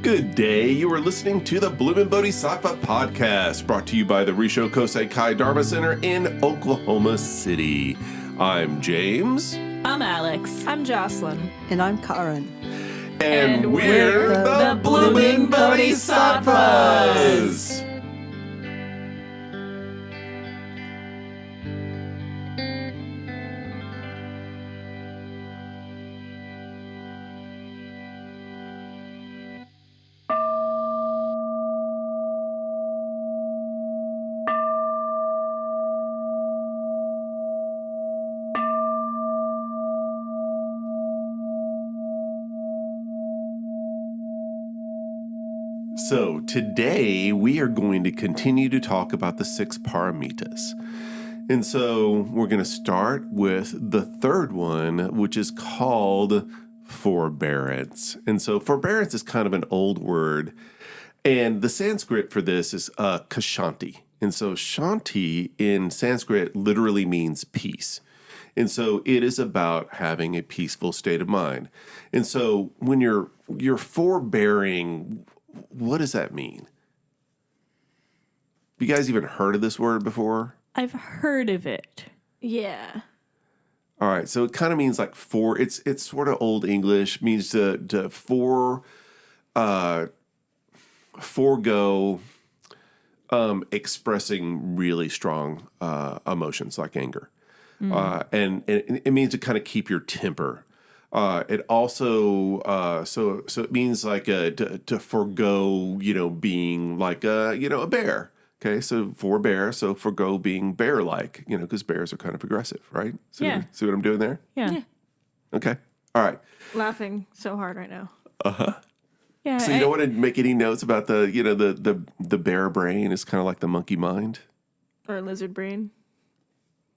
Good day. You are listening to the Bloomin Bodhisattvas podcast, brought to you by the Rissho Kosei-kai Dharma Center in Oklahoma City. I'm James. I'm Alyx. I'm Jocelyn. And I'm Karin. And we're the Bloomin Bodhisattvas. So today we are going to continue to talk about the Six Paramitas. And so we're going to start with the third one, which is called Forbearance. And so forbearance is kind of an old word. And the Sanskrit for this is kashanti. And so shanti in Sanskrit literally means peace. And so it is about having a peaceful state of mind. And so when you're forbearing, what does that mean? You guys even heard of this word before? I've heard of it. Yeah. All right, so it kind of means like it's sort of old English, means to forego expressing really strong emotions like anger. And it means to kind of keep your temper. It also so it means like to forego, being like a bear. Okay, so forbear, so forego being bear-like, because bears are kind of aggressive, right? So Yeah. See what I'm doing there? Yeah. Okay. All right. Laughing so hard right now. Yeah. So you don't want to make any notes about the bear brain is kind of like the monkey mind? Or lizard brain.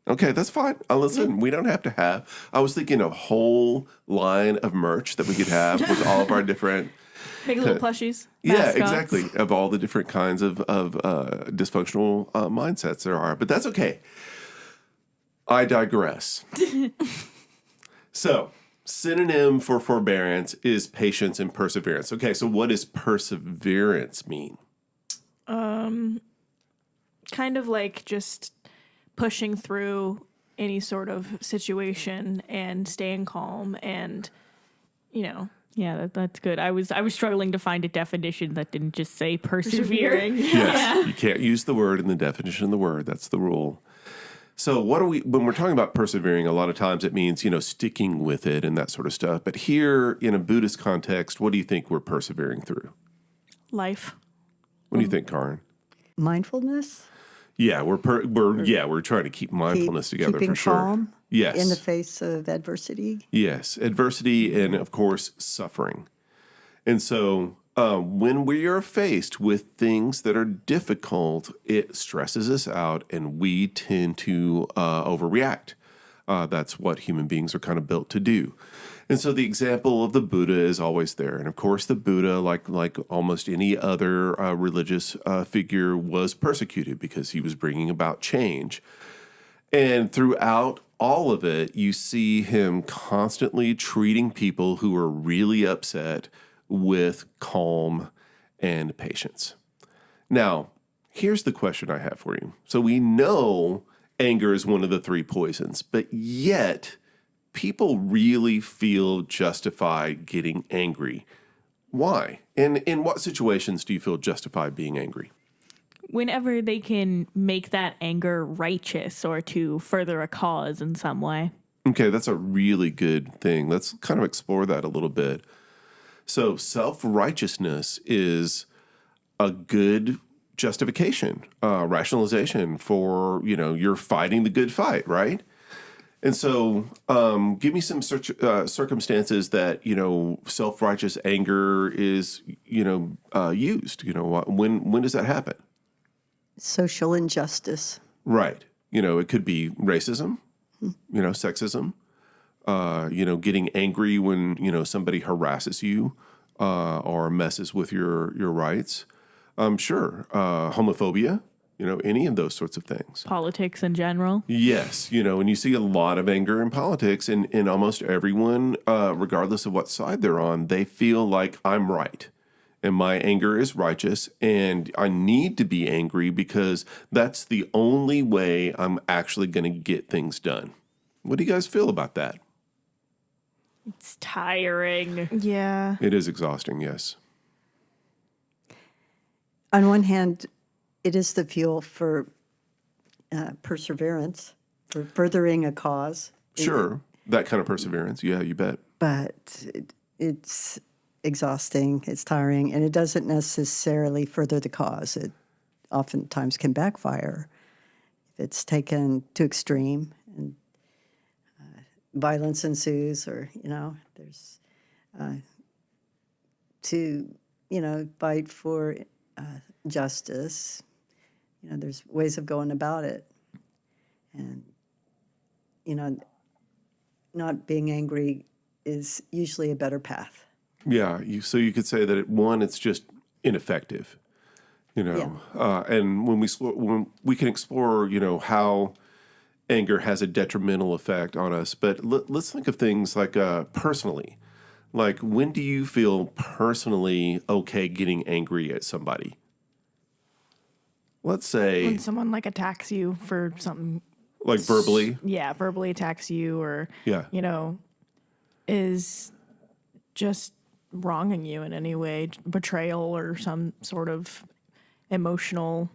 Okay, that's fine. Listen, we don't have to have. I was thinking a whole line of merch that we could have with all of our different. Make little plushies. Yeah, Mascots. exactly. Of all the different kinds of dysfunctional mindsets there are. But that's okay. I digress. So, synonym for forbearance is patience and perseverance. Okay, so what does perseverance mean? Kind of like just pushing through any sort of situation and staying calm and, Yeah, that's good. I was struggling to find a definition that didn't just say persevering. Yes, you can't use the word in the definition of the word. That's the rule. So when we're talking about persevering, a lot of times it means, sticking with it and that sort of stuff. But here in a Buddhist context, what do you think we're persevering through? life. What do you think, Karin? Mindfulness. Yeah, we're trying to keep mindfulness together keeping for sure. calm Yes. in the face of adversity. Yes, adversity and, of course, suffering. And so when we are faced with things that are difficult, it stresses us out and we tend to overreact. That's what human beings are kind of built to do. And so the example of the Buddha is always there. And, of course, the Buddha, like almost any other religious figure, was persecuted because he was bringing about change. And throughout all of it, you see him constantly treating people who are really upset with calm and patience. Now, here's the question I have for you. So we know anger is one of the three poisons, but yet people really feel justified getting angry. Why? And in what situations do you feel justified being angry? Whenever they can make that anger righteous or to further a cause in some way. Okay, that's a really good thing. Let's kind of explore that a little bit. So self-righteousness is a good justification, rationalization for, you're fighting the good fight, right? And so give me some circumstances that, self-righteous anger is, used. When does that happen? Social injustice. Right. It could be racism, sexism, getting angry when, somebody harasses you or messes with your rights. Sure. Homophobia, any of those sorts of things. Politics in general. Yes. And you see a lot of anger in politics and almost everyone, regardless of what side they're on, they feel like I'm right. and my anger is righteous, and I need to be angry because that's the only way I'm actually going to get things done. What do you guys feel about that? It's tiring. Yeah. It is exhausting, yes. On one hand, it is the fuel for perseverance, for furthering a cause. Sure, that kind of perseverance. Yeah, you bet. But it's exhausting, it's tiring, and it doesn't necessarily further the cause. It oftentimes can backfire if it's taken to extreme and violence ensues, or, there's to, fight for justice. There's ways of going about it. And, not being angry is usually a better path. Yeah, so you could say that it's just ineffective, and when we can explore, how anger has a detrimental effect on us. But let's think of things like personally, like when do you feel personally okay getting angry at somebody? Let's say When someone like attacks you for something, like verbally. yeah, verbally attacks you, or Yeah. is just wronging you in any way, betrayal or some sort of emotional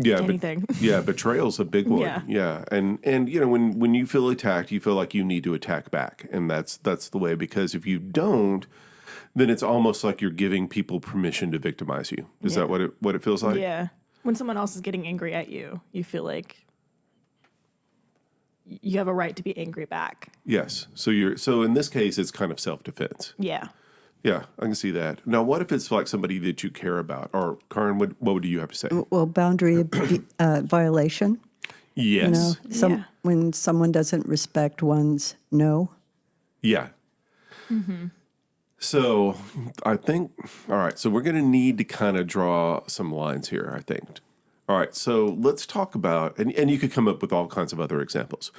anything. Betrayal's a big one. Yeah. And when you feel attacked, you feel like you need to attack back, and that's the way, because if you don't, then it's almost like you're giving people permission to victimize you. Is that what it feels like? Yeah. When someone else is getting angry at you, you feel like you have a right to be angry back. Yes. So in this case, it's kind of self-defense. Yeah. Yeah, I can see that. Now, what if it's like somebody that you care about? Or Karin, what do you have to say? Well, boundary violation. Yes. When someone doesn't respect one's no. Yeah. Mm-hmm. So I think, all right, so we're going to need to kind of draw some lines here, I think. All right, so let's talk about, and you could come up with all kinds of other examples.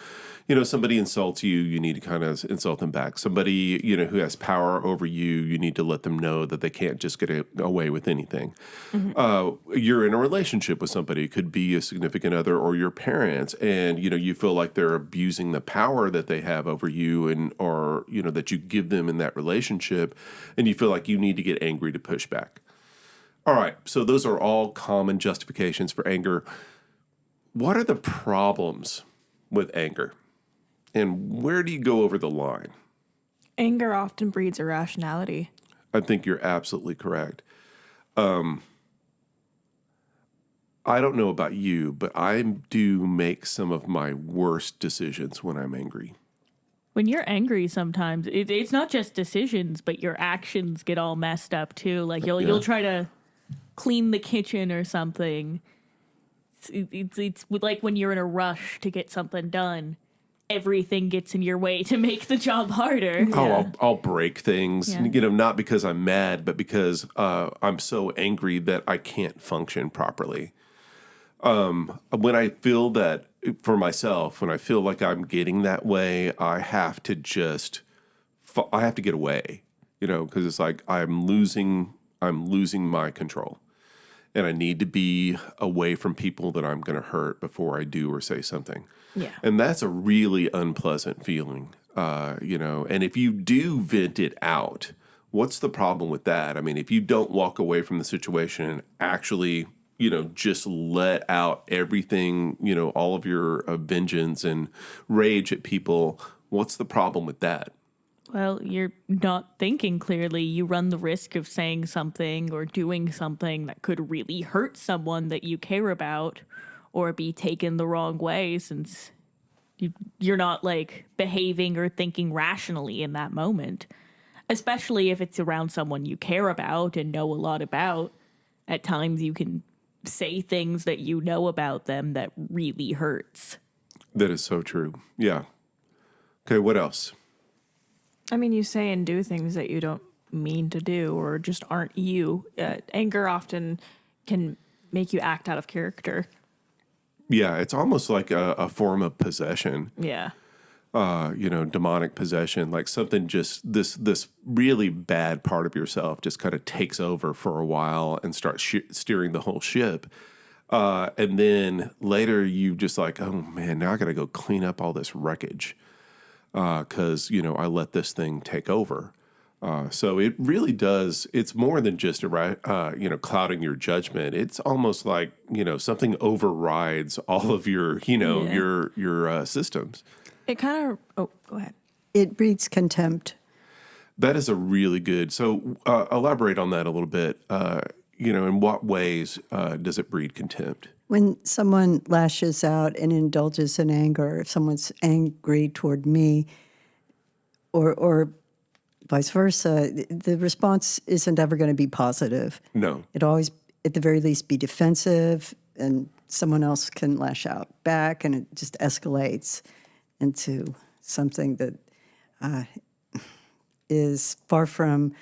Somebody insults you, you need to kind of insult them back. Somebody, who has power over you, you need to let them know that they can't just get away with anything. Mm-hmm. You're in a relationship with somebody, it could be a significant other or your parents, and, you feel like they're abusing the power that they have over you or that you give them in that relationship, and you feel like you need to get angry to push back. All right, so those are all common justifications for anger. What are the problems with anger? And where do you go over the line? Anger often breeds irrationality. I think you're absolutely correct. I don't know about you, but I do make some of my worst decisions when I'm angry. When you're angry, sometimes it's not just decisions, but your actions get all messed up too. Like you'll try to clean the kitchen or something. It's like when you're in a rush to get something done, everything gets in your way to make the job harder. Oh, I'll break things, Yeah. not because I'm mad, but because I'm so angry that I can't function properly. When I feel that for myself, when I feel like I'm getting that way, I have to get away, because it's like I'm losing my control. And I need to be away from people that I'm going to hurt before I do or say something. Yeah. And that's a really unpleasant feeling, And if you do vent it out, what's the problem with that? I mean, if you don't walk away from the situation and actually, just let out everything, all of your vengeance and rage at people, what's the problem with that? Well, you're not thinking clearly. You run the risk of saying something or doing something that could really hurt someone that you care about or be taken the wrong way, since you're not like behaving or thinking rationally in that moment, especially if it's around someone you care about and know a lot about. At times you can say things that you know about them that really hurts. That is so true. Yeah. Okay, what else? I mean, you say and do things that you don't mean to do or just aren't you. Anger often can make you act out of character. Yeah, it's almost like a form of possession. Yeah. demonic possession, like something just this really bad part of yourself just kind of takes over for a while and starts steering the whole ship. And then later you just like, oh man, now I got to go clean up all this wreckage because, I let this thing take over. So it really does. It's more than just clouding your judgment. It's almost like, something overrides all of your, your systems. It kind of. Oh, go ahead. It breeds contempt. That is a really good. So elaborate on that a little bit. In what ways does it breed contempt? When someone lashes out and indulges in anger, if someone's angry toward me, or vice versa, the response isn't ever going to be positive. No. It always, at the very least, be defensive, and someone else can lash out back, and it just escalates into something that is far from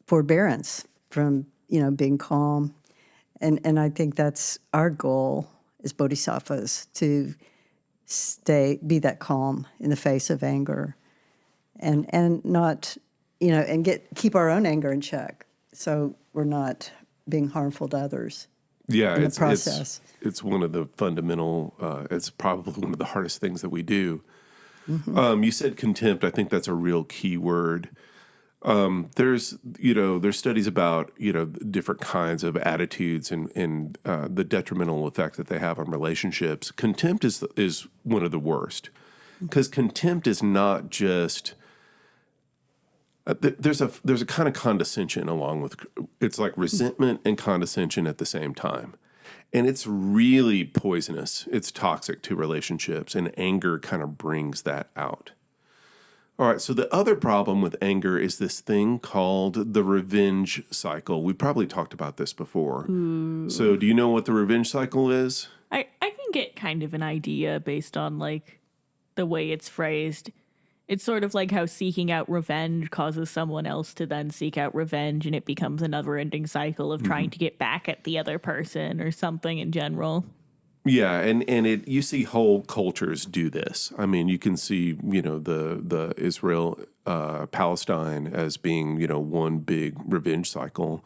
forbearance, from being calm. And I think that's our goal as bodhisattvas, to be that calm in the face of anger, and not, and keep our own anger in check, so we're not being harmful to others. Yeah, in the process. It's one of the fundamental. It's probably one of the hardest things that we do. Mm-hmm. You said contempt. I think that's a real key word. There's studies about, different kinds of attitudes and the detrimental effect that they have on relationships. Contempt is one of the worst, because contempt is not just, there's a kind of condescension along with, it's like resentment and condescension at the same time. And it's really poisonous. It's toxic to relationships, and anger kind of brings that out. All right, so the other problem with anger is this thing called the revenge cycle. We probably talked about this before. Ooh. So do you know what the revenge cycle is? I can get kind of an idea based on, like, the way it's phrased. It's sort of like how seeking out revenge causes someone else to then seek out revenge, and it becomes a never-ending cycle of trying to get back at the other person or something in general. Yeah, and you see whole cultures do this. I mean, you can see, the Israel Palestine as being, one big revenge cycle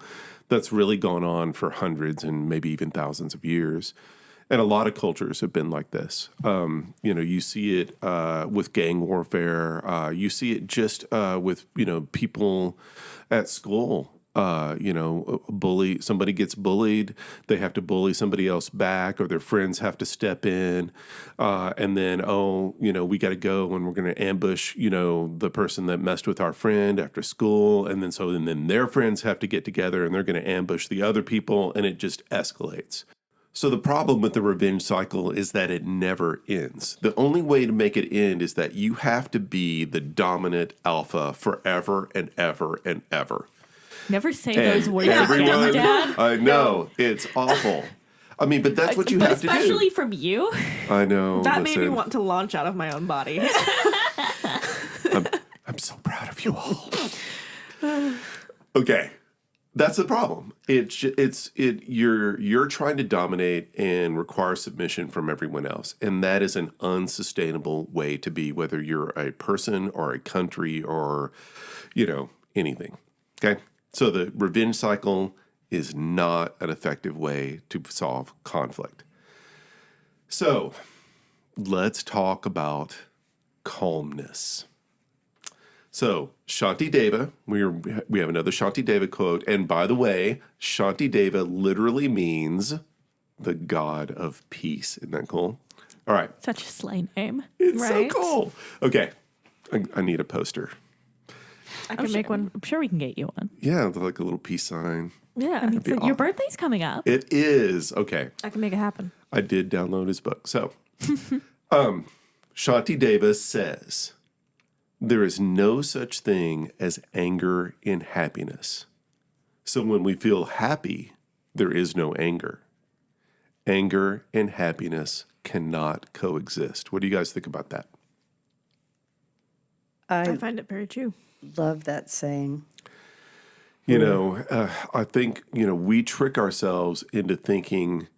that's really gone on for hundreds and maybe even thousands of years. And a lot of cultures have been like this. You see it with gang warfare. You see it just with, people at school. Somebody gets bullied, they have to bully somebody else back, or their friends have to step in, and then, we got to go and we're going to ambush, the person that messed with our friend after school, and then their friends have to get together and they're going to ambush the other people, and it just escalates. So the problem with the revenge cycle is that it never ends. The only way to make it end is that you have to be the dominant alpha forever and ever and ever. Never say those words again, Dad. I know. It's awful. I mean, but that's what you have to do. Especially from you. I know. That made me want to launch out of my own body. I'm so proud of you all. Okay. That's the problem. You're trying to dominate and require submission from everyone else. And that is an unsustainable way to be, whether you're a person or a country or, anything. Okay? So the revenge cycle is not an effective way to solve conflict. So let's talk about calmness. So Shantideva, we have another Shantideva quote. And by the way, Shantideva literally means the god of peace. Isn't that cool? All right. Such a slay name. It's right? so cool. Okay. I need a poster. I can make one. I'm sure we can get you one. Yeah, like a little peace sign. Yeah. I mean, so your birthday's coming up. It is. Okay. I can make it happen. I did download his book. So, Shantideva says, there is no such thing as anger in happiness. So when we feel happy, there is no anger. Anger and happiness cannot coexist. What do you guys think about that? I find it very true. Love that saying. I think, we trick ourselves into thinking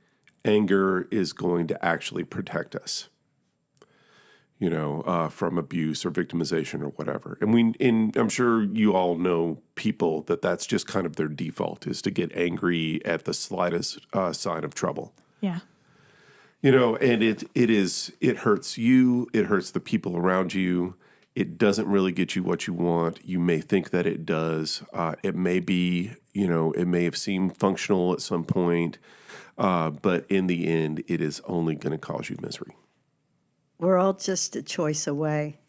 anger is going to actually protect us. from abuse or victimization or whatever. And I'm sure you all know people that's just kind of their default, is to get angry at the slightest sign of trouble. Yeah. And it hurts you. It hurts the people around you. It doesn't really get you what you want. You may think that it does. It may be, it may have seemed functional at some point, but in the end, it is only going to cause you misery. We're all just a choice away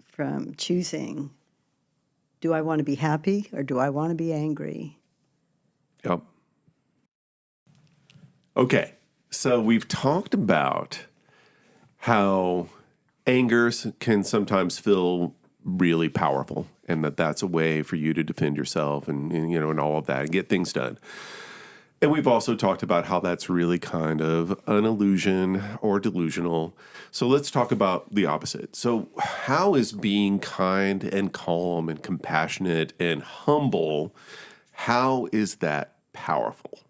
from choosing, do I want to be happy or do I want to be angry? Yep. Okay, so we've talked about how anger can sometimes feel really powerful, and that's a way for you to defend yourself and all of that and get things done. And we've also talked about how that's really kind of an illusion or delusional. So let's talk about the opposite. So how is being kind and calm and compassionate and humble, how is that powerful?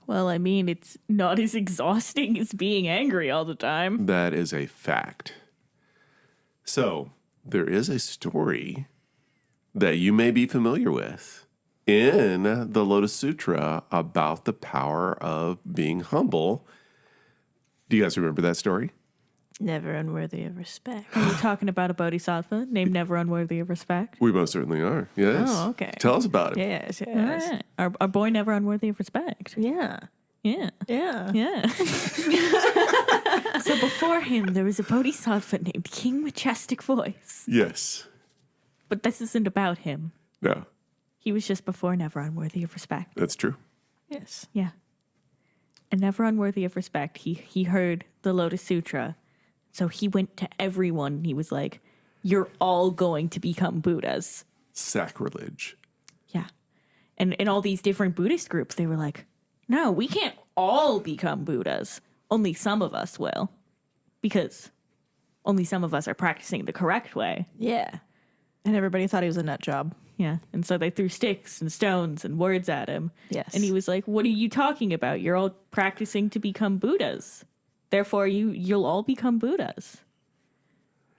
Well, I mean, it's not as exhausting as being angry all the time. That is a fact. So there is a story that you may be familiar with in the Lotus Sutra about the power of being humble. Do you guys remember that story? Never unworthy of respect. Are you talking about a bodhisattva named Never Unworthy of Respect? We most certainly are. Yes. Oh, okay. Tell us about it. Yes, All yes. right. Our boy Never Unworthy of Respect. Yeah. Yeah. Yeah. Yeah. So before him, there was a bodhisattva named King Majestic Voice. Yes. But this isn't about him. No, He was just before Never Unworthy of Respect. that's true. Yes. Yeah. And Never Unworthy of Respect, he heard the Lotus Sutra. So he went to everyone. He was like, you're all going to become Buddhas. Sacrilege. Yeah. And in all these different Buddhist groups, they were like, no, we can't all become Buddhas. Only some of us will. Because only some of us are practicing the correct way. Yeah. And everybody thought he was a nut job. Yeah. And so they threw sticks and stones and words at him. Yes. And he was like, what are you talking about? You're all practicing to become Buddhas. Therefore, you'll all become Buddhas.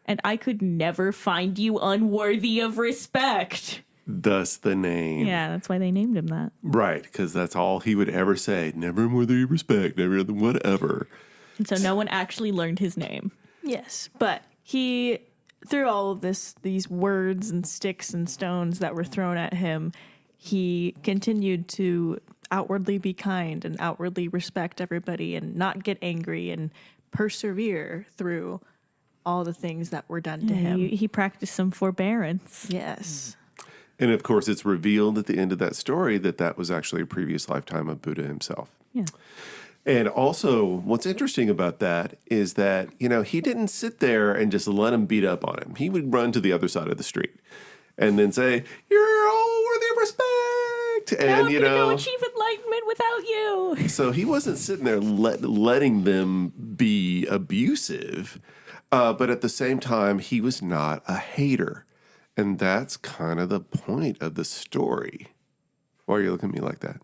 And I could never find you unworthy of respect. Thus the name. Yeah, that's why they named him that. Right, because that's all he would ever say. Never worthy of respect, never whatever. And so no one actually learned his name. Yes. But he, through all of these words and sticks and stones that were thrown at him, he continued to outwardly be kind and outwardly respect everybody and not get angry and persevere through all the things that were done to him. He practiced some forbearance. Yes. And of course, it's revealed at the end of that story that was actually a previous lifetime of Buddha himself. Yeah. And also, what's interesting about that is that, he didn't sit there and just let him beat up on him. He would run to the other side of the street and then say, you're all worthy of respect. And, I'm gonna go achieve enlightenment without you. So he wasn't sitting there letting them be abusive. But at the same time, he was not a hater. And that's kind of the point of the story. Why are you looking at me like that?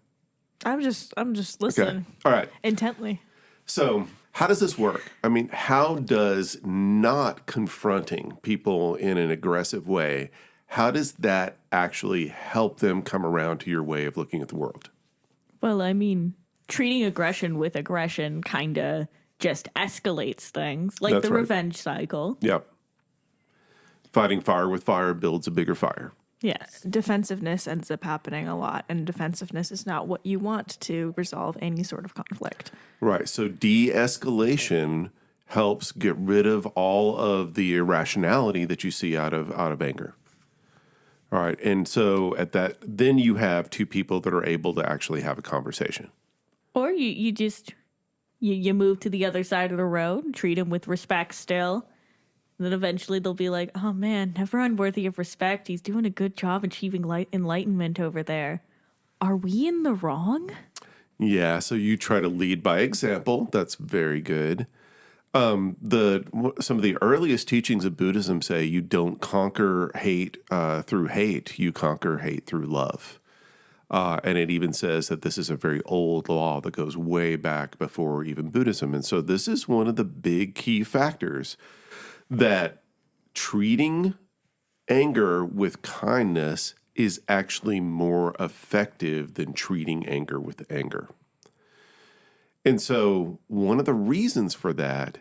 I'm just listening All right. intently. So how does this work? I mean, how does not confronting people in an aggressive way, how does that actually help them come around to your way of looking at the world? Well, I mean, treating aggression with aggression kind of just escalates things, like That's the right. revenge cycle. Yep. Fighting fire with fire builds a bigger fire. Yes. Defensiveness ends up happening a lot, and defensiveness is not what you want to resolve any sort of conflict. Right. So de-escalation helps get rid of all of the irrationality that you see out of anger. All right. And so then you have two people that are able to actually have a conversation. Or you just you move to the other side of the road, treat them with respect still. And then eventually they'll be like, oh man, Never Unworthy of Respect. He's doing a good job achieving enlightenment over there. Are we in the wrong? Yeah. So you try to lead by example. That's very good. Some of the earliest teachings of Buddhism say you don't conquer hate through hate. You conquer hate through love. And it even says that this is a very old law that goes way back before even Buddhism. And so this is one of the big key factors that treating anger with kindness is actually more effective than treating anger with anger. And so one of the reasons for that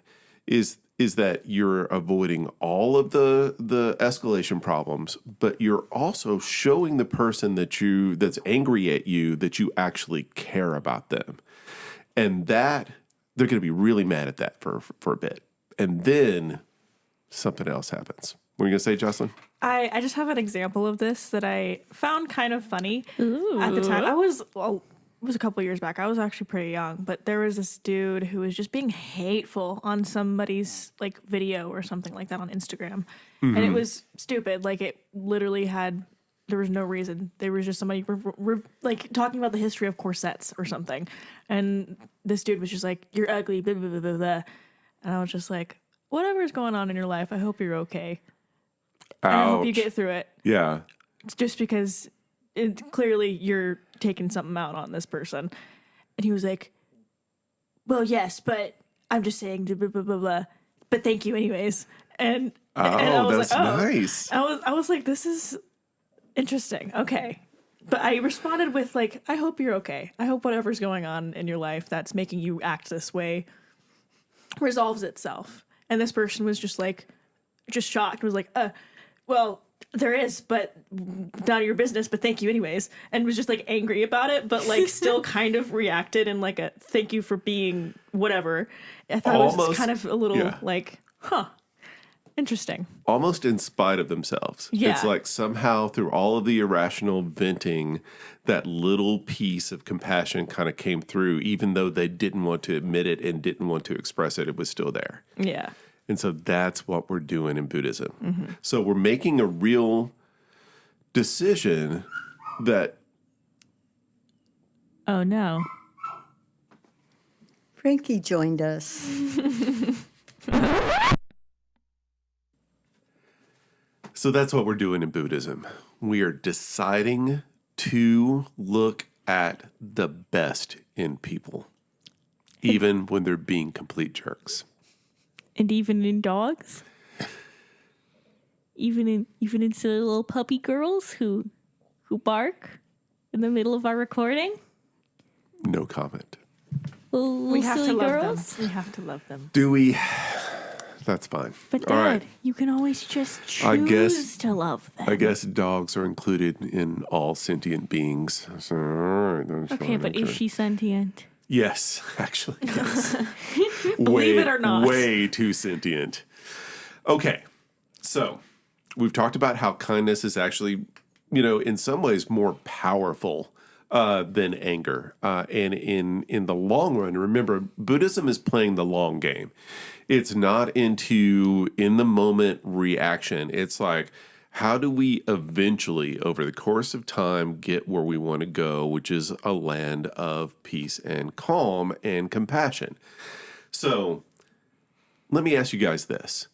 is that you're avoiding all of the escalation problems, but you're also showing the person that's angry at you that you actually care about them. And that they're going to be really mad at that for a bit. And then something else happens. What are you going to say, Jocelyn? I just have an example of this that I found kind of funny at the time. It was a couple years back. I was actually pretty young, but there was this dude who was just being hateful on somebody's like video or something like that on Instagram. And it was stupid. Like it literally there was no reason. There was just somebody like talking about the history of corsets or something. And this dude was just like, "You're ugly, blah, blah, blah, blah, blah." And I was just like, whatever's going on in your life, I hope you're okay. Ouch. I hope you get through it. Yeah. It's just because clearly you're taking something out on this person. And he was like, "Well, yes, but I'm just saying blah, blah, blah, blah, but thank you anyways." And I was that's like, oh. nice. I was like, this is interesting. Okay. But I responded with like, "I hope you're okay. I hope whatever's going on in your life that's making you act this way resolves itself." And this person was just like, just shocked, was like, well, there is, but none of your business, but thank you anyways. And was just like angry about it, but like still kind of reacted in like a thank you for being whatever. I thought it was kind of a little like, interesting. Almost in spite of themselves. Yeah. It's like somehow through all of the irrational venting, that little piece of compassion kind of came through, even though they didn't want to admit it and didn't want to express it, it was still there. Yeah. And so that's what we're doing in Buddhism. Mm-hmm. So we're making a real decision that... Oh, no. Frankie joined us. So that's what we're doing in Buddhism. We are deciding to look at the best in people, even when they're being complete jerks. And even in dogs? Even in silly little puppy girls who bark in the middle of our recording? No comment. We have to love girls? them. We have to love them. Do we? That's fine. But All Dad, right. you can always just choose I guess- to love them. I guess dogs are included in all sentient beings. So, all right, that's Okay, fine, but is she sentient? Yes, actually, yes. Believe it or not. Way too sentient. Okay, so we've talked about how kindness is actually, in some ways more powerful than anger. And in the long run, remember, Buddhism is playing the long game. It's not into in the moment reaction. It's like, how do we eventually, over the course of time, get where we want to go, which is a land of peace and calm and compassion? So let me ask you guys this.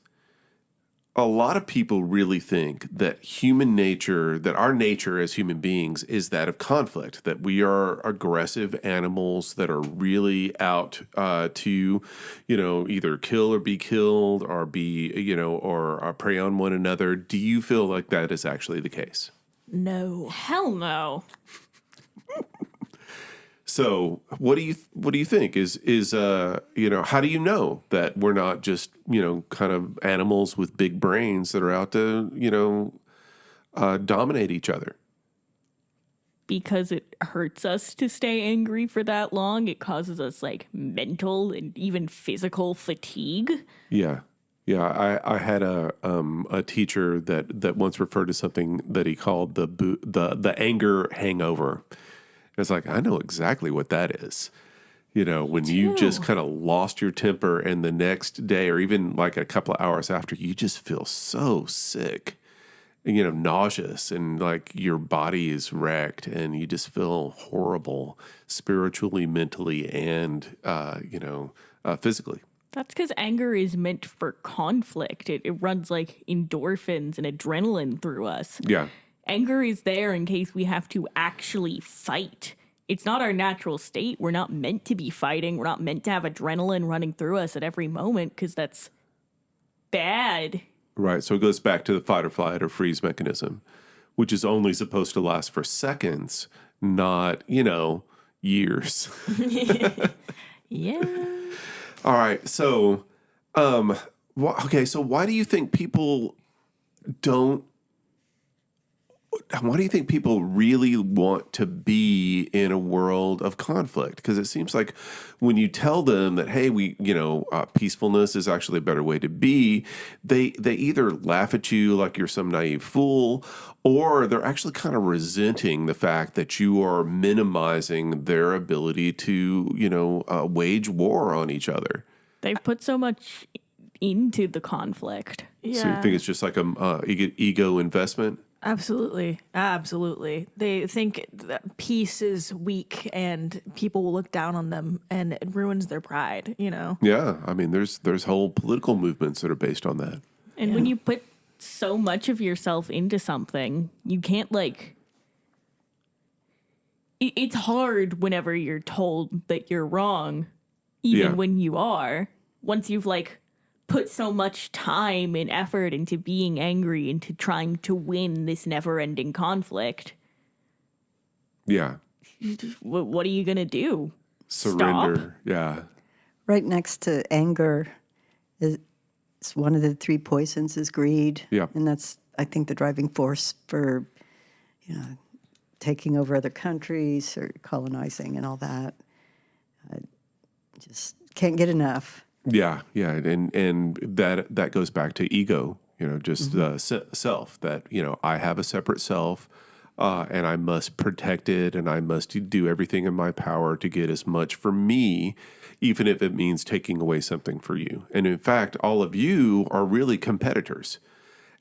A lot of people really think that human nature, that our nature as human beings is that of conflict, that we are aggressive animals that are really out to, either kill or be killed or or prey on one another. Do you feel like that is actually the case? No. Hell no. So what do you think is how do you know that we're not just, kind of animals with big brains that are out to, dominate each other? Because it hurts us to stay angry for that long. It causes us like mental and even physical fatigue. Yeah. Yeah, I had a teacher that once referred to something that he called the anger hangover. It's like, I know exactly what that is. When you just kind of lost your temper and the next day or even like a couple of hours after, you just feel so sick and, nauseous and like your body is wrecked and you just feel horrible spiritually, mentally, and, physically. That's because anger is meant for conflict. It runs like endorphins and adrenaline through us. Yeah. Anger is there in case we have to actually fight. It's not our natural state. We're not meant to be fighting. We're not meant to have adrenaline running through us at every moment because that's bad. Right. So it goes back to the fight or flight or freeze mechanism, which is only supposed to last for seconds, not, years. Yeah. All right. So, so why do you think people really want to be in a world of conflict? Because it seems like when you tell them that, hey, peacefulness is actually a better way to be, they either laugh at you like you're some naive fool, or they're actually kind of resenting the fact that you are minimizing their ability to, wage war on each other. They've put so much into the conflict. Yeah. So you think it's just like a ego investment? Absolutely. Absolutely. They think that peace is weak and people will look down on them and it ruins their pride, Yeah, I mean, there's whole political movements that are based on that. And when you put so much of yourself into something, you can't it's hard whenever you're told that you're wrong, even when you are. Once you've put so much time and effort into being angry, into trying to win this never-ending conflict. Yeah. What are you going to do? Surrender. Stop? Yeah. Right next to anger is one of the three poisons is greed. Yeah. And that's, I think, the driving force for, taking over other countries or colonizing and all that. Just can't get enough. Yeah, and that goes back to ego, just self, that, I have a separate self, and I must protect it, and I must do everything in my power to get as much for me, even if it means taking away something for you. And in fact, all of you are really competitors,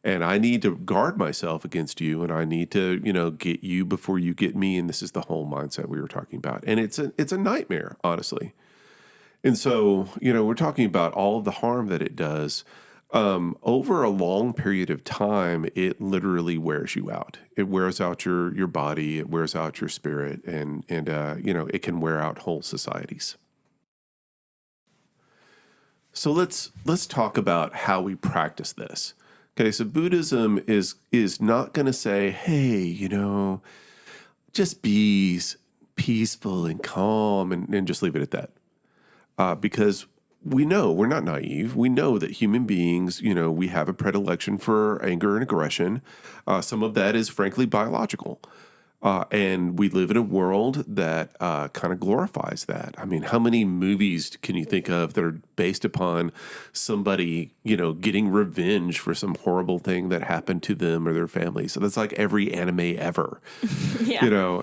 and I need to guard myself against you, and I need to, get you before you get me, and this is the whole mindset we were talking about. And it's a nightmare, honestly. And so, we're talking about all of the harm that it does. Over a long period of time, it literally wears you out. It wears out your body. It wears out your spirit, and it can wear out whole societies. So let's talk about how we practice this. Okay, so Buddhism is not going to say, hey, just be peaceful and calm and just leave it at that. Because we know, we're not naive. We know that human beings, we have a predilection for anger and aggression. Some of that is frankly biological. And we live in a world that kind of glorifies that. I mean, how many movies can you think of that are based upon somebody, getting revenge for some horrible thing that happened to them or their family? So that's like every anime ever,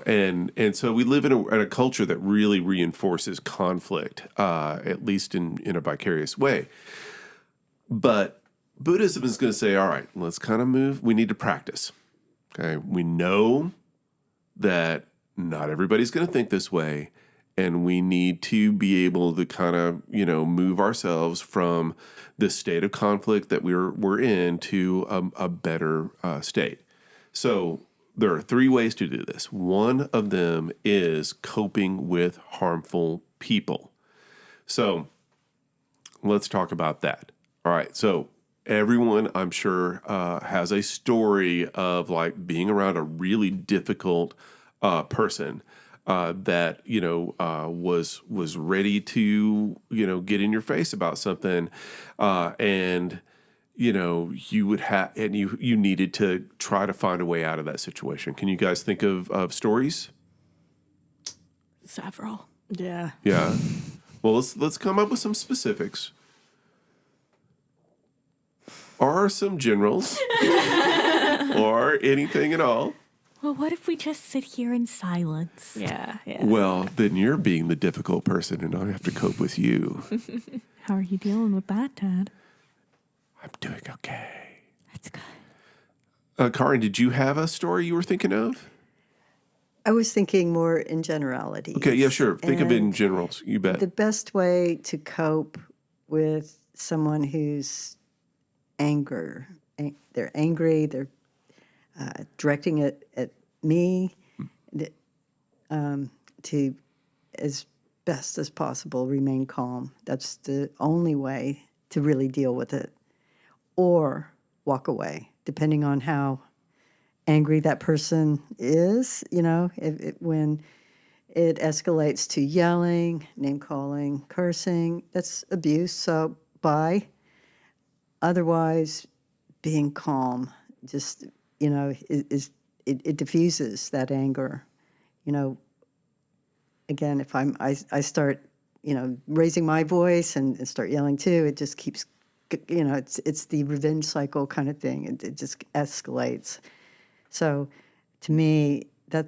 and so we live in a culture that really reinforces conflict, at least in a vicarious way. But Buddhism is going to say, all right, let's kind of move. We need to practice. Okay, we know that not everybody's going to think this way, and we need to be able to kind of, move ourselves from this state of conflict that we're in to a better state. So there are three ways to do this. One of them is coping with harmful people. So let's talk about that. All right, so everyone, I'm sure, has a story of being around a really difficult person that was ready to get in your face about something, and you would have and you needed to try to find a way out of that situation. Can you guys think of stories? Several. Yeah. Yeah. Well, let's come up with some specifics. Or some generals, or anything at all. Well, what if we just sit here in silence? Yeah. Well, then you're being the difficult person, and I have to cope with you. How are you dealing with that, Dad? I'm doing okay. That's good. Karin, did you have a story you were thinking of? I was thinking more in generalities. Okay, yeah, sure. Think of it in And generals. You bet. the best way to cope with someone who's they're angry, directing it at me to, as best as possible, remain calm. That's the only way to really deal with it. Or walk away, depending on how angry that person is. When it escalates to yelling, name-calling, cursing, that's abuse. So bye. Otherwise, being calm just, it diffuses that anger. Again, if I start, raising my voice and start yelling too, it just keeps, it's the revenge cycle kind of thing. It just escalates. So to me, that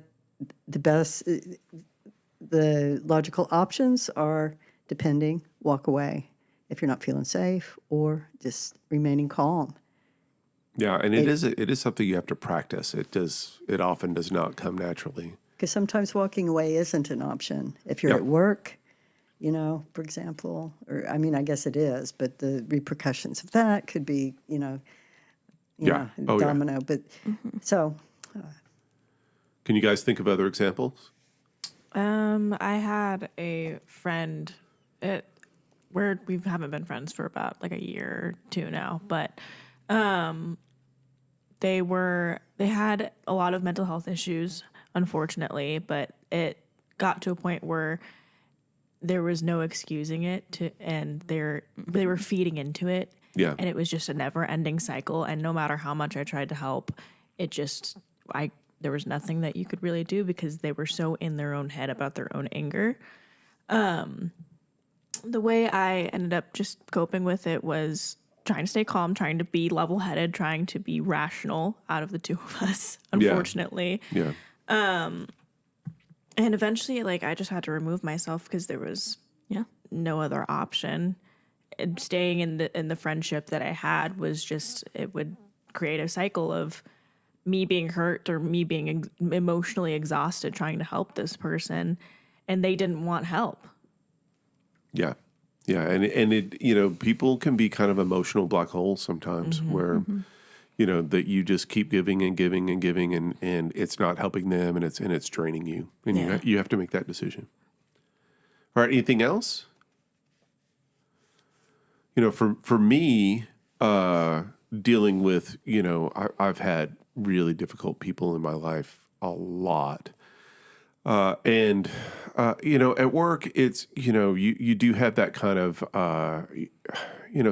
the logical options are depending, walk away if you're not feeling safe, or just remaining calm. Yeah, and it is something you have to practice. It often does not come naturally. Because sometimes walking away isn't an option. If you're at work, for example, or I guess it is, but the repercussions of that could be, domino. Yeah. But so. Can you guys think of other examples? I had a friend where we haven't been friends for about like a year or two now, but they had a lot of mental health issues, unfortunately, but it got to a point where there was no excusing it and they were feeding into it. Yeah. And it was just a never-ending cycle, and no matter how much I tried to help, there was nothing that you could really do because they were so in their own head about their own anger. The way I ended up just coping with it was trying to stay calm, trying to be level-headed, trying to be rational out of the two of us, unfortunately. Yeah. And eventually, I just had to remove myself because there was no other option. And staying in the friendship that I had was just, it would create a cycle of me being hurt or me being emotionally exhausted trying to help this person, and they didn't want help. Yeah. Yeah. And it, people can be kind of emotional black holes sometimes where, that you just keep giving and giving and giving and it's not helping them and it's draining you. And you have to make that decision. All right. Anything else? For me, dealing with, I've had really difficult people in my life a lot. And at work, it's, you do have that kind of,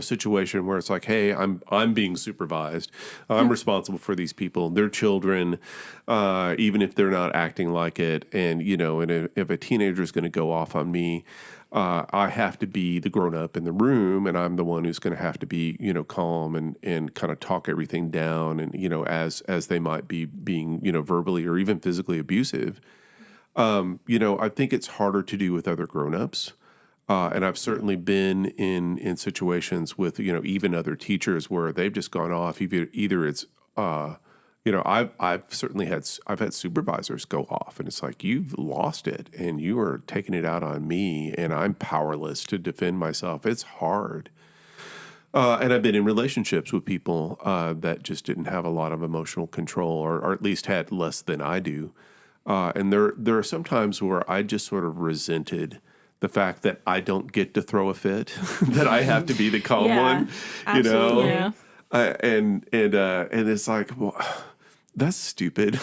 situation where it's like, hey, I'm being supervised. I'm responsible for these people, their children, even if they're not acting like it. And, if a teenager is going to go off on me, I have to be the grown up in the room, and I'm the one who's going to have to be, calm and kind of talk everything down. And, as they might be being, verbally or even physically abusive. I think it's harder to do with other grown-ups. And I've certainly been in situations with, even other teachers where they've just gone off. Either it's, I've certainly had supervisors go off, and it's like, you've lost it and you are taking it out on me and I'm powerless to defend myself. It's hard. And I've been in relationships with people that just didn't have a lot of emotional control or at least had less than I do. And there are some times where I just sort of resented the fact that I don't get to throw a fit, that I have to be the calm one, absolutely. Yeah. And it's like, well, that's stupid.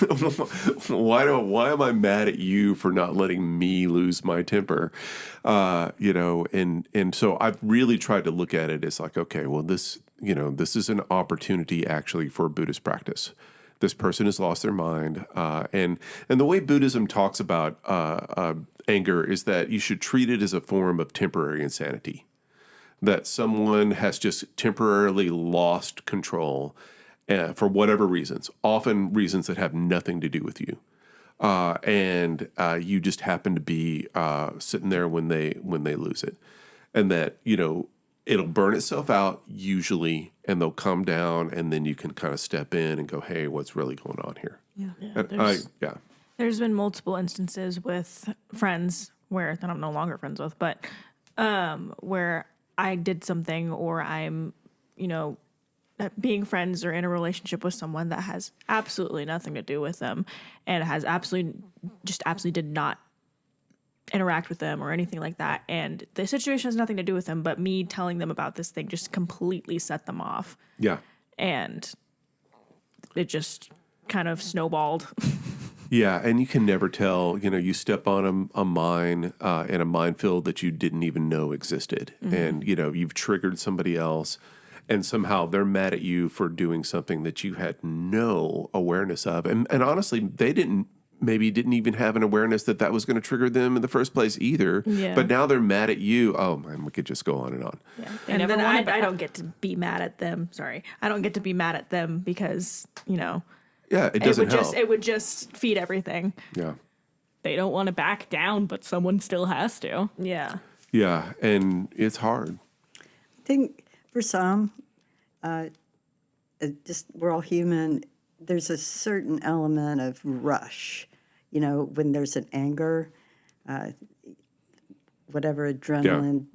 Why am I mad at you for not letting me lose my temper? And so I've really tried to look at it as like, okay, well, this is an opportunity actually for Buddhist practice. This person has lost their mind. And the way Buddhism talks about anger is that you should treat it as a form of temporary insanity, that someone has just temporarily lost control for whatever reasons, often reasons that have nothing to do with you. And you just happen to be sitting there when they lose it. And that, it'll burn itself out usually, and they'll come down, and then you can kind of step in and go, hey, what's really going on here? Yeah. There's been multiple instances with friends that I'm no longer friends with, but where I did something or I'm, being friends or in a relationship with someone that has absolutely nothing to do with them and has absolutely did not interact with them or anything like that. And the situation has nothing to do with them, but me telling them about this thing just completely set them off. Yeah. And it just kind of snowballed. Yeah, and you can never tell. You step on a mine in a minefield that you didn't even know existed, and you've triggered somebody else, and somehow they're mad at you for doing something that you had no awareness of, and honestly, they didn't even have an awareness that was going to trigger them in the first place either. Yeah. But now they're mad at you. Oh man, we could just go on and on. Yeah. And then I don't get to be mad at them. Sorry, I don't get to be mad at them because Yeah, it doesn't help. It would just feed everything. Yeah. They don't want to back down, but someone still has to. Yeah. Yeah, and it's hard. I think for some, we're all human. There's a certain element of rush. When there's an anger, whatever adrenaline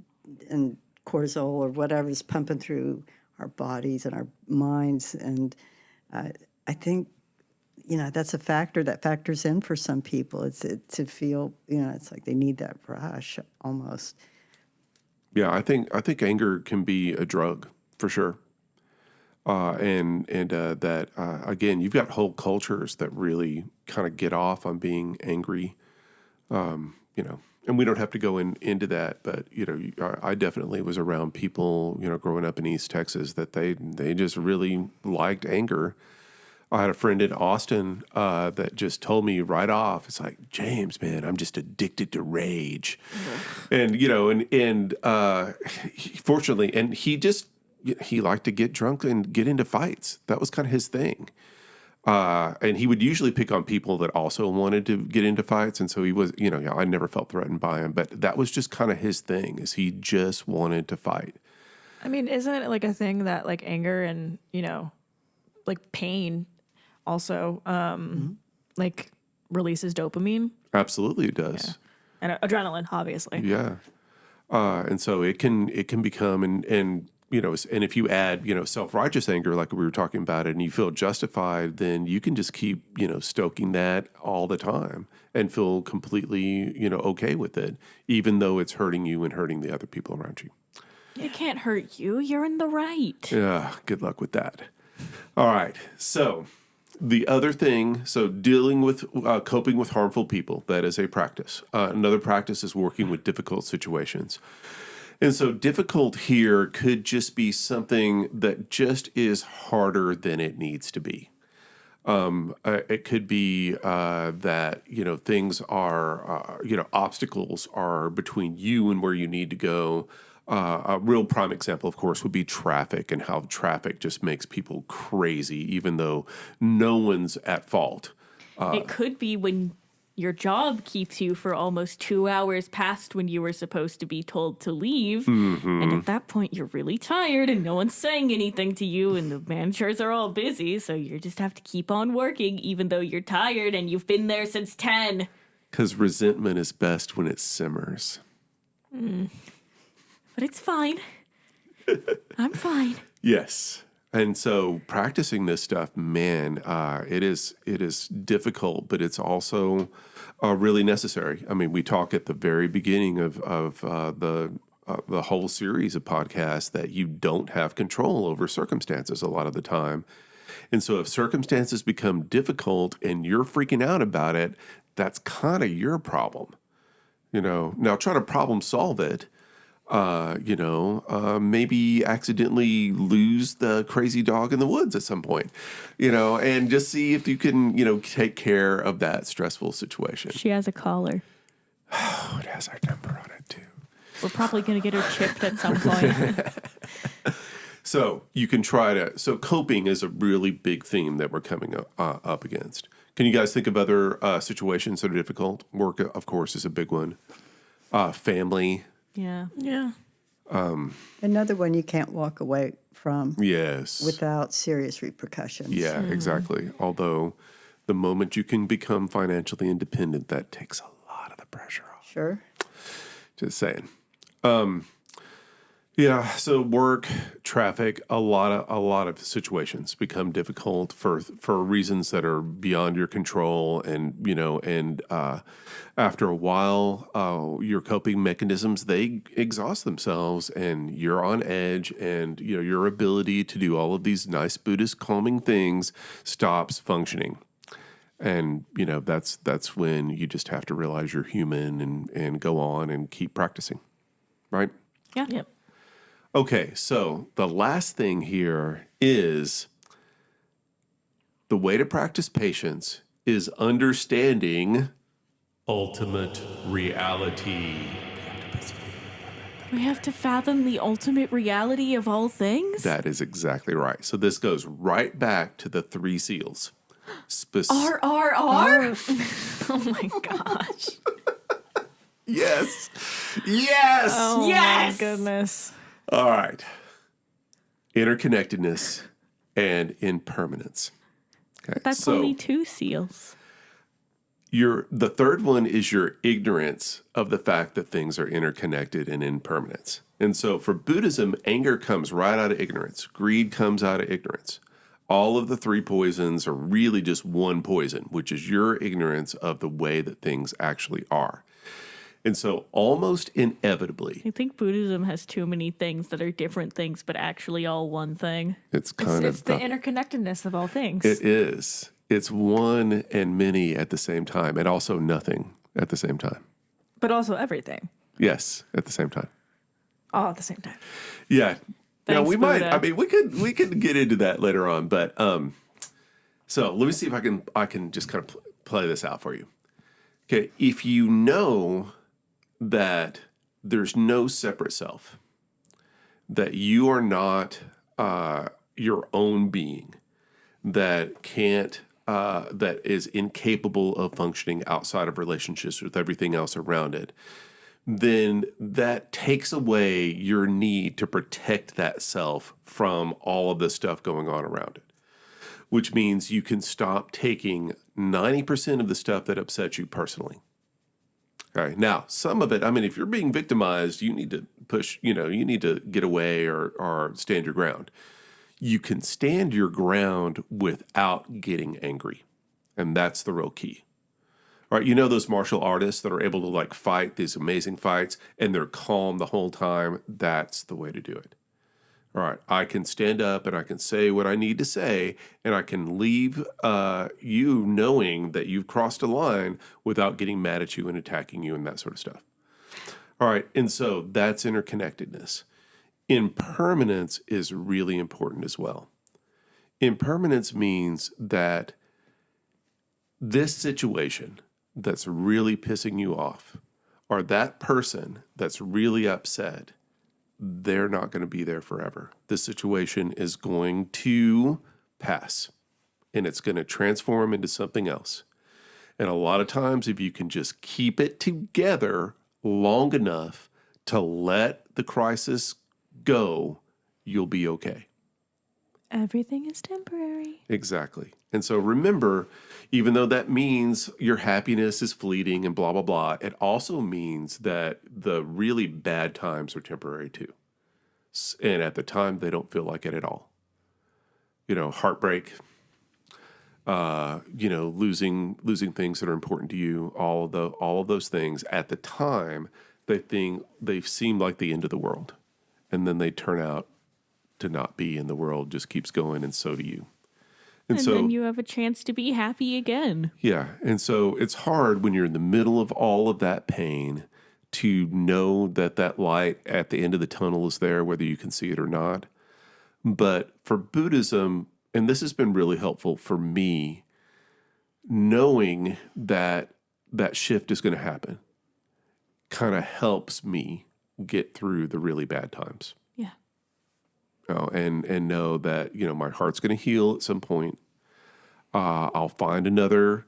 and cortisol or whatever is pumping through our bodies and our minds. And I think, that's a factor that factors in for some people. It's to feel, it's like they need that rush almost. Yeah, I think anger can be a drug for sure. That again, you've got whole cultures that really kind of get off on being angry, and we don't have to go into that, but I definitely was around people, growing up in East Texas that they just really liked anger. I had a friend in Austin that just told me right off, it's like, James, man, I'm just addicted to rage. Mm-hmm. And fortunately, and he liked to get drunk and get into fights. That was kind of his thing. And he would usually pick on people that also wanted to get into fights. And so he was, I never felt threatened by him, but that was just kind of his thing, is he just wanted to fight. I mean, isn't it like a thing that like anger and, like pain also like releases dopamine? Absolutely it does. Yeah. And adrenaline, obviously. Yeah. And so it can become, and if you add, self-righteous anger, like we were talking about it, and you feel justified, then you can just keep, stoking that all the time and feel completely, okay with it, even though it's hurting you and hurting the other people around you. It can't hurt you. You're in the right. Yeah. Good luck with that. All right. So the other thing, dealing with, coping with harmful people, that is a practice. Another practice is working with difficult situations. And so difficult here could just be something that just is harder than it needs to be. It could be that, things are, obstacles are between you and where you need to go. A real prime example, of course, would be traffic, and how traffic just makes people crazy, even though no one's at fault. It could be when your job keeps you for almost 2 hours past when you were supposed to be told to leave. Mm-hmm. And at that point, you're really tired and no one's saying anything to you, and the managers are all busy. So you just have to keep on working, even though you're tired and you've been there since 10. Because resentment is best when it simmers. But it's fine. I'm fine. Yes. And so practicing this stuff, man, it is difficult, but it's also really necessary. I mean, we talk at the very beginning of the whole series of podcasts that you don't have control over circumstances a lot of the time. And so if circumstances become difficult and you're freaking out about it, that's kind of your problem. Now try to problem solve it. Maybe accidentally lose the crazy dog in the woods at some point, and just see if you can, take care of that stressful situation. She has a collar. Oh, it has our number on it too. We're probably going to get her chipped at some point. So you can so coping is a really big theme that we're coming up against. Can you guys think of other situations that are difficult? Work, of course, is a big one. Family. Yeah. Yeah. Another one you can't walk away from. Yes. Without serious repercussions. Yeah, exactly. Although the moment you can become financially independent, that takes a lot of the pressure off. Sure. Just saying. Yeah, so work, traffic, a lot of situations become difficult for reasons that are beyond your control, and after a while, your coping mechanisms they exhaust themselves, and you're on edge, and your ability to do all of these nice Buddhist calming things stops functioning. And that's when you just have to realize you're human and go on and keep practicing, right? Yeah. Yep. Okay, so the last thing here is the way to practice patience is understanding ultimate reality. We have to fathom the ultimate reality of all things. That is exactly right. So this goes right back to the three seals. R. Oh my gosh. Yes. Yes. Oh Yes! my goodness. All right. Interconnectedness and impermanence. Okay. That's so only 2 seals. the third one is your ignorance of the fact that things are interconnected and impermanence. And so for Buddhism, anger comes right out of ignorance. Greed comes out of ignorance. All of the 3 poisons are really just one poison, which is your ignorance of the way that things actually are. And so almost inevitably, I think Buddhism has too many things that are different things, but actually all one thing. it's kind It's of the interconnectedness of all things. it is. It's one and many at the same time, and also nothing at the same time. But also everything. Yes, at the same time. All at the same time. Yeah. Now Thanks, we might. Buddha. I mean, we could get into that later on, but so let me see if I can just kind of play this out for you. Okay, if you know that there's no separate self, that you are not your own being, that can't that is incapable of functioning outside of relationships with everything else around it, then that takes away your need to protect that self from all of the stuff going on around it, which means you can stop taking 90% of the stuff that upsets you personally. All right. Now, some of it, I mean, if you're being victimized, you need to push, you need to get away or stand your ground. You can stand your ground without getting angry. And that's the real key. All right. Those martial artists that are able to like fight these amazing fights and they're calm the whole time. That's the way to do it. All right, I can stand up and I can say what I need to say, and I can leave you knowing that you've crossed a line without getting mad at you and attacking you and that sort of stuff. All right, and so that's interconnectedness. Impermanence is really important as well. Impermanence means that this situation that's really pissing you off, or that person that's really upset, they're not going to be there forever. This situation is going to pass and it's going to transform into something else. And a lot of times, if you can just keep it together long enough to let the crisis go, you'll be okay. Everything is temporary. Exactly. And so remember, even though that means your happiness is fleeting and blah, blah, blah, it also means that the really bad times are temporary too. And at the time, they don't feel like it at all. Heartbreak, losing things that are important to you, all of those things at the time, they seem like the end of the world. And then they turn out to not be, and the world just keeps going, and so do you. And so then you have a chance to be happy again. Yeah. And so it's hard when you're in the middle of all of that pain to know that light at the end of the tunnel is there, whether you can see it or not. But for Buddhism, and this has been really helpful for me, knowing that that shift is going to happen kind of helps me get through the really bad times. Yeah. And know that, my heart's going to heal at some point. I'll find another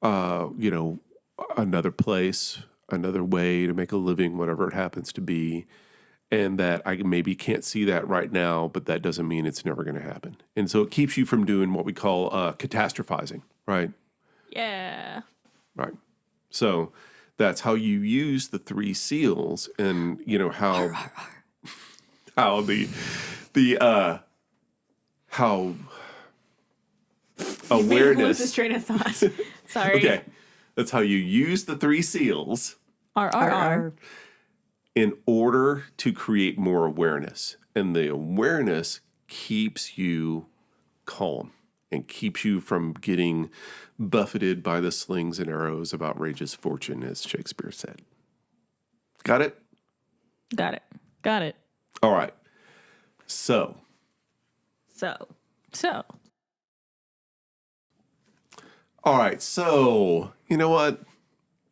place, another way to make a living, whatever it happens to be. And that I maybe can't see that right now, but that doesn't mean it's never going to happen. And so it keeps you from doing what we call catastrophizing, right? Yeah. Right. So that's how you use the 3 seals, and how how how awareness. Lose this train of thought. Sorry. Okay, that's how you use the 3 seals R. in order to create more awareness, and the awareness keeps you calm and keeps you from getting buffeted by the slings and arrows of outrageous fortune, as Shakespeare said. Got it? Got it. All right. So. All right. So, you know what?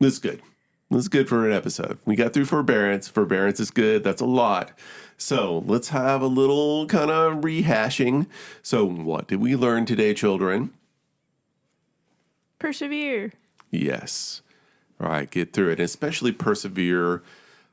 This is good. This is good for an episode. We got through forbearance. Forbearance is good. That's a lot. So let's have a little kind of rehashing. So what did we learn today, children? Persevere. Yes. All right. Get through it. And especially persevere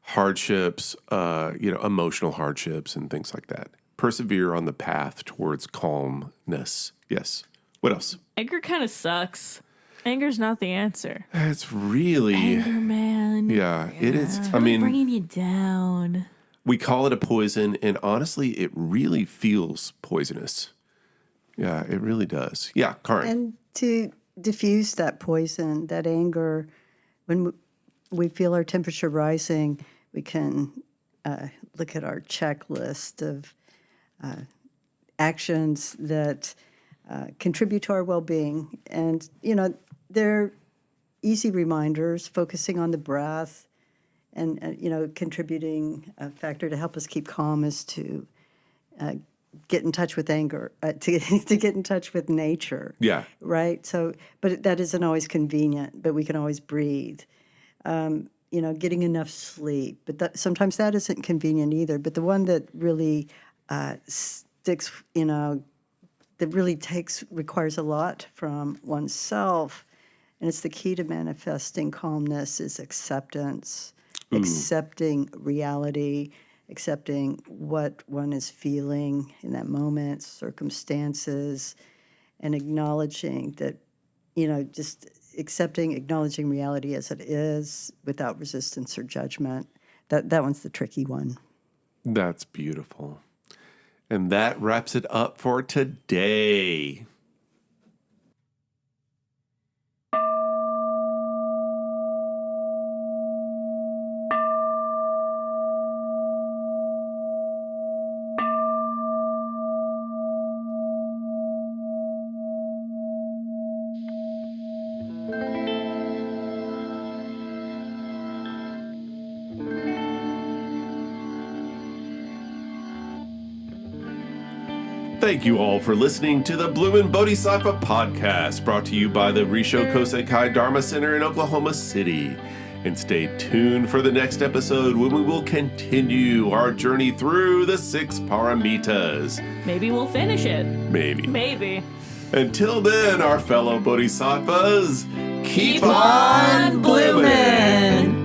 hardships, emotional hardships and things like that. Persevere on the path towards calmness. Yes. What else? Anger kind of sucks. Anger's not the answer. It's really... Anger, man. Yeah, it is. It's I mean, bringing you down. we call it a poison, and honestly, it really feels poisonous. Yeah, it really does. Yeah, Karin. And to diffuse that poison, that anger, when we feel our temperature rising, we can look at our checklist of actions that contribute to our well-being. And, they're easy reminders, focusing on the breath and, contributing a factor to help us keep calm is to get in touch with anger, to get in touch with nature. Yeah. Right? So, but that isn't always convenient, but we can always breathe. Getting enough sleep, but sometimes that isn't convenient either. But the one that really sticks, that really requires a lot from oneself, and it's the key to manifesting calmness, is acceptance, accepting reality, accepting what one is feeling in that moment, circumstances, and acknowledging that, just acknowledging reality as it is without resistance or judgment. That one's the tricky one. That's beautiful. And that wraps it up for today. Thank you all for listening to the Bloomin Bodhisattva podcast, brought to you by the Rissho Kosei-kai Dharma Center in Oklahoma City. And stay tuned for the next episode when we will continue our journey through the 6 Paramitas. Maybe we'll finish it. Maybe. Until then, our fellow bodhisattvas, keep on blooming!